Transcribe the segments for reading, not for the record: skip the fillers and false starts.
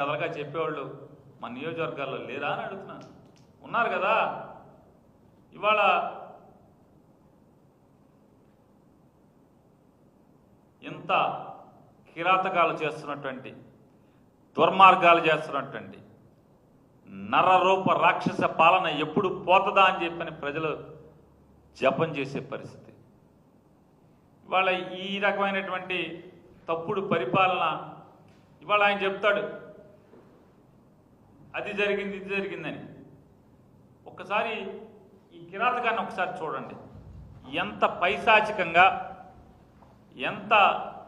కథలుగా చెప్పేవాళ్ళు మన నియోజకవర్గాల్లో లేరా అని అడుగుతున్నాను. ఉన్నారు కదా. ఇవాళ ఇంత కిరాతకాలు చేస్తున్నటువంటి, దుర్మార్గాలు చేస్తున్నటువంటి నరరూప రాక్షస పాలన ఎప్పుడు పోతుందా అని చెప్పని ప్రజలు జపం చేసే పరిస్థితి. ఇవాళ ఈ రకమైనటువంటి తప్పుడు పరిపాలన ఇవాళ ఆయన చెప్తాడు అది జరిగింది ఇది జరిగిందని. ఒక్కసారి ఈ కిరాతకాన్ని ఒకసారి చూడండి. ఎంత పైశాచికంగా, ఎంత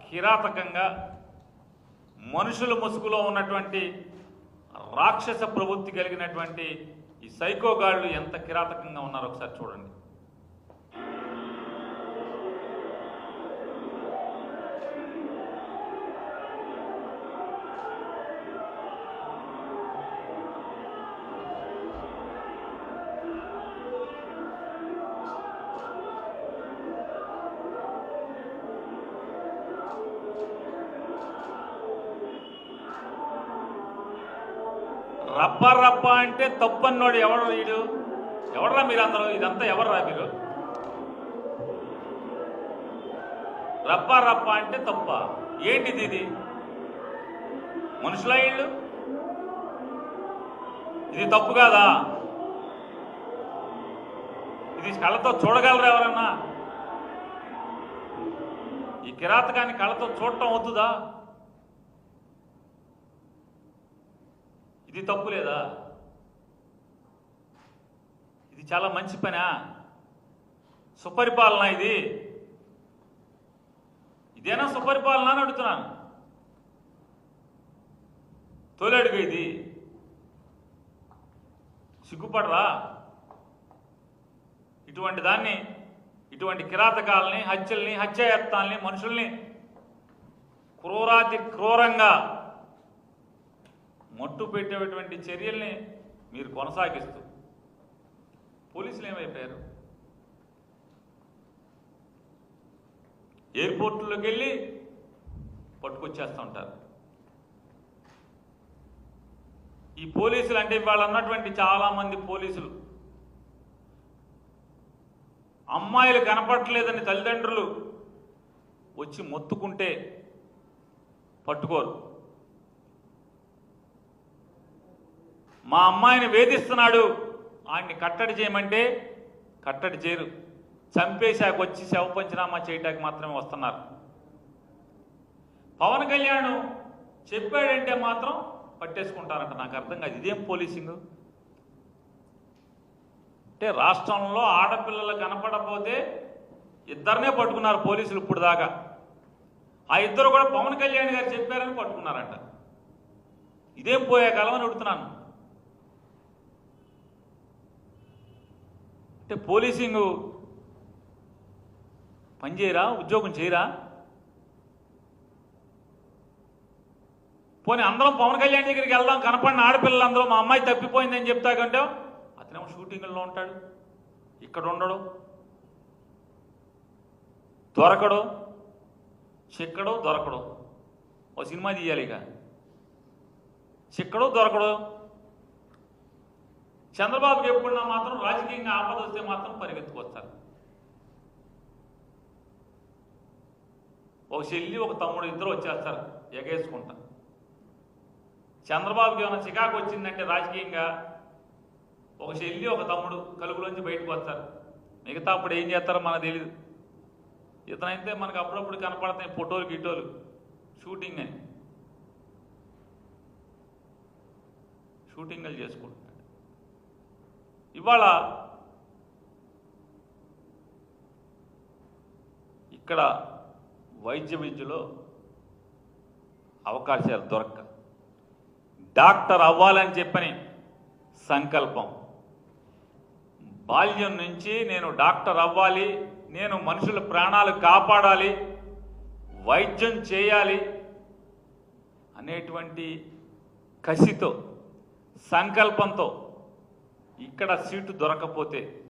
కిరాతకంగా మనుషుల ముసుగులో ఉన్నటువంటి రాక్షస ప్రవృత్తి కలిగినటువంటి ఈ సైకోగాళ్ళు ఎంత కిరాతకంగా ఉన్నారో ఒకసారి చూడండి. రప్ప రప్ప అంటే తప్పన్నోడు ఎవరు? వీడు ఎవడరా మీరు అందరూ? ఇదంతా ఎవర్రా మీరు? రప్ప రప్ప అంటే తప్ప ఏంటిది? ఇది మనుషుల ఇళ్ళు? ఇది తప్పు కాదా? ఇది కళ్ళతో చూడగలరా ఎవరన్నా? ఈ కిరాతకాన్ని కళ్ళతో చూడటం అవుతుందా? ఇది తప్పు లేదా? ఇది చాలా మంచి పనా? సుపరిపాలన ఇది? ఇదేనా సుపరిపాలన అని అడుగుతున్నాను. తొలడుగు ఇది. సిగ్గుపడరా? ఇటువంటి దాన్ని, ఇటువంటి కిరాతకాలని, హత్యల్ని, హత్యాయత్నాల్ని, మనుషుల్ని క్రూరాతి క్రూరంగా మట్టు పెట్టేటువంటి చర్యల్ని మీరు కొనసాగిస్తూ పోలీసులు ఏమైపోయారు? ఎయిర్పోర్టులోకి వెళ్ళి పట్టుకొచ్చేస్తూ ఉంటారు. ఈ పోలీసులు అంటే వాళ్ళు అన్నటువంటి చాలామంది పోలీసులు అమ్మాయిలు కనపడలేదని తల్లిదండ్రులు వచ్చి మొత్తుకుంటే పట్టుకోరు. మా అమ్మాయిని వేధిస్తున్నాడు, ఆయన్ని కట్టడి చేయమంటే కట్టడి చేయరు. చంపేశాక వచ్చి శవ పంచనామా చేయడానికి మాత్రమే వస్తున్నారు. పవన్ కళ్యాణ్ చెప్పాడంటే మాత్రం పట్టేసుకుంటారంట. నాకు అర్థం కాదు, ఇదేం పోలీసింగ్ అంటే? రాష్ట్రంలో ఆడపిల్లలు కనపడకపోతే ఇద్దరినే పట్టుకున్నారు పోలీసులు ఇప్పుడు దాకా. ఆ ఇద్దరు కూడా పవన్ కళ్యాణ్ గారు చెప్పారని పట్టుకున్నారంట. ఇదేం పోయే కాలం అని అడుగుతున్నాను. అంటే పోలీసింగ్ పనిచేయరా? ఉద్యోగం చేయరా? పోనీ అందరం పవన్ కళ్యాణ్ దగ్గరికి వెళ్దాం, కనపడిన ఆడపిల్లలందరూ మా అమ్మాయి తప్పిపోయిందని చెప్తా కంటే అతనేమో షూటింగ్లో ఉంటాడు, ఇక్కడ ఉండడు, దొరకడు, చిక్కడు, దొరకడు. ఓ సినిమా తీయాలి ఇక. చిక్కడు, దొరకడు. చంద్రబాబుకి ఎప్పుడున్నా మాత్రం రాజకీయంగా ఆపద వస్తే మాత్రం పరిగెత్తుకొస్తారు. ఒక చెల్లి, ఒక తమ్ముడు ఇద్దరు వచ్చేస్తారు ఎగేసుకుంటా. చంద్రబాబుకి ఏమైనా చికాకు వచ్చిందంటే రాజకీయంగా ఒక చెల్లి, ఒక తమ్ముడు కలుగులోంచి బయటకు వస్తారు. మిగతా అప్పుడు ఏం చేస్తారో మనకు తెలియదు. ఇతనైతే మనకు అప్పుడప్పుడు కనపడతాయి ఫోటోలు గిటోలు, షూటింగ్ అని. షూటింగ్లు చేసుకుంటున్నాడు. ఇవాళ ఇక్కడ వైద్య విద్యలో అవకాశాలు దొరక్క డాక్టర్ అవ్వాలని చెప్పని సంకల్పం. బాల్యం నుంచి నేను డాక్టర్ అవ్వాలి, నేను మనుషుల ప్రాణాలు కాపాడాలి, వైద్యం చేయాలి అనేటువంటి కసితో, సంకల్పంతో ఇక్కడ సీటు దొరకపోతే